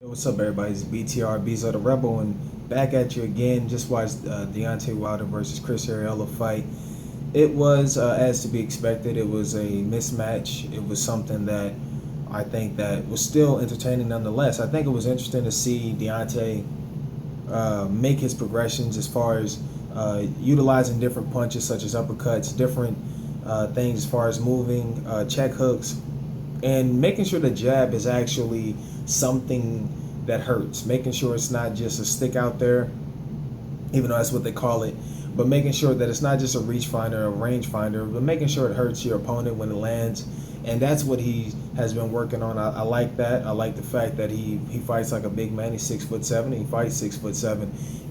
What's up, everybody? It's BTR, Bezo the Rebel, and back at you again. Just watched Deontay Wilder versus Chris Arreola fight. It was, as to be expected, it was a mismatch. It was something that I think that was still entertaining nonetheless. I think it was interesting to see Deontay make his progressions as far as utilizing different punches such as uppercuts, different things as far as moving, check hooks, and making sure the jab is actually something that hurts, making sure it's not just a stick out there, even though that's what they call it, but making sure that it's not just a reach finder or a range finder, but making sure it hurts your opponent when it lands. And that's what he has been working on. I like that. I like the fact that he fights like a big man. He's 6'7". He fights 6'7",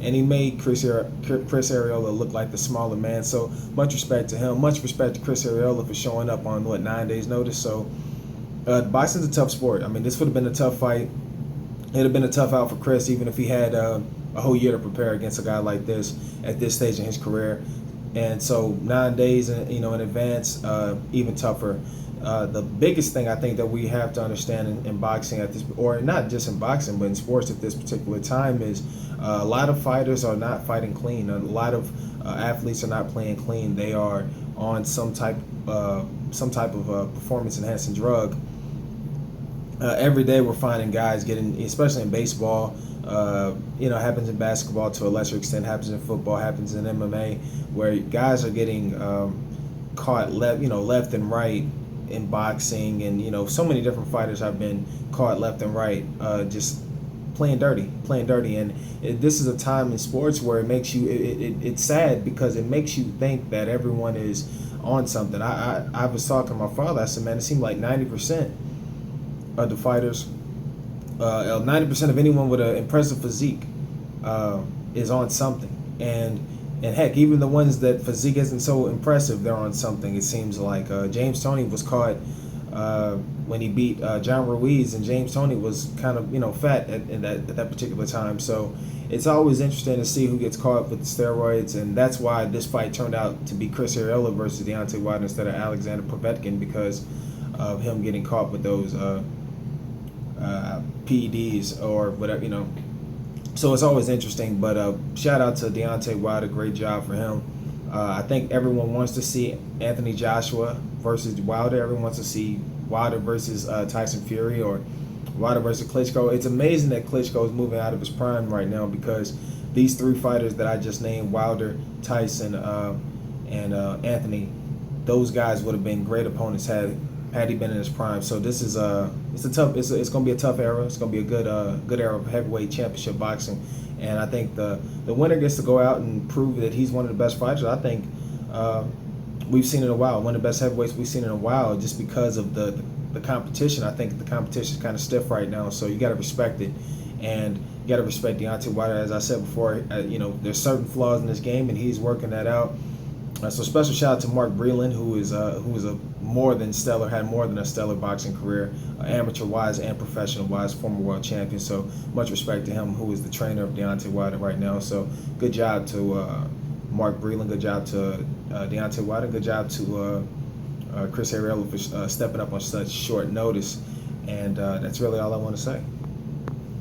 and he made Chris Arreola look like the smaller man. So much respect to him. Much respect to Chris Arreola for showing up on 9 days notice. So boxing's a tough sport. I mean, this would have been a tough fight. It'd have been a tough out for Chris, even if he had a whole year to prepare against a guy like this at this stage in his career. And so 9 days, in advance, even tougher. The biggest thing I think that we have to understand in boxing at this, or not just in boxing, but in sports at this particular time, is a lot of fighters are not fighting clean. A lot of athletes are not playing clean. They are on some type of performance-enhancing drug. Every day we're finding guys getting, especially in baseball, happens in basketball to a lesser extent, happens in football, happens in MMA, where guys are getting caught left and right in boxing, and so many different fighters have been caught left and right, just playing dirty, and this is a time in sports where it makes you, it's sad because it makes you think that everyone is on something. I was talking to my father. I said, man, it seemed like 90% of the fighters, 90% of anyone with an impressive physique is on something, and heck, even the ones that physique isn't so impressive, they're on something. It seems like James Toney was caught when he beat John Ruiz, and James Toney was kind of fat at that particular time. So it's always interesting to see who gets caught with the steroids, and that's why this fight turned out to be Chris Arreola versus Deontay Wilder instead of Alexander Povetkin, because of him getting caught with those PEDs or whatever. So it's always interesting, but shout out to Deontay Wilder, great job for him. I think everyone wants to see Anthony Joshua versus Wilder. Everyone wants to see Wilder versus Tyson Fury, or Wilder versus Klitschko. It's amazing that Klitschko is moving out of his prime right now, because these three fighters that I just named, Wilder, Tyson, and Anthony, those guys would have been great opponents had he been in his prime. So this is it's going to be a tough era. It's going to be a good era of heavyweight championship boxing, and I think the winner gets to go out and prove that he's one of the best fighters I think we've seen in a while. One of the best heavyweights we've seen in a while, just because of the competition. I think the competition is kind of stiff right now, so you got to respect it, and you got to respect Deontay Wilder. As I said before, there's certain flaws in this game, and he's working that out. So special shout out to Mark Breland, who is a had more than a stellar boxing career, amateur-wise and professional-wise, former world champion. So much respect to him, who is the trainer of Deontay Wilder right now. So good job to Mark Breland, good job to Deontay Wilder, good job to Chris Arreola for stepping up on such short notice. And that's really all I want to say.